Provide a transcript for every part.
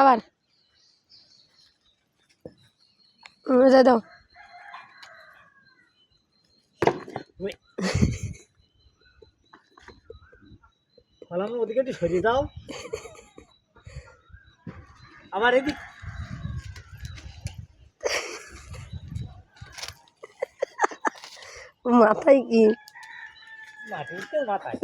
আবার যাই দাও। ওদিকে একটু সরিয়ে দাও। আবার এদিক মাথায় কি মাটিতে মাথায়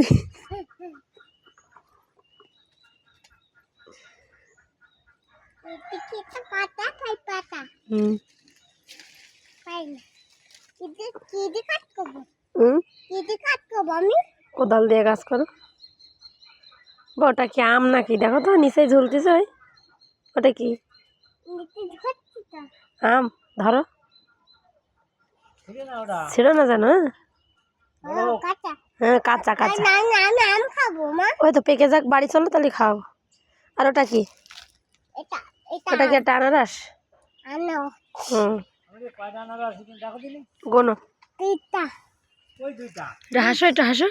কোদাল দিয়ে কাজ করো। ওটা কি আম নাকি? দেখো তো নিচে ঝুলতেছে। ওটা কি আম? ধরো, ছিড়ো না জানো। হ্যাঁ কাঁচা কাঁচা। ওই তো পেকে যাক, বাড়ি চলো তাহলে খাও। আর ওটা কি? ওটা কি একটা আনারস? গোনো। হাসো, একটু হাসো।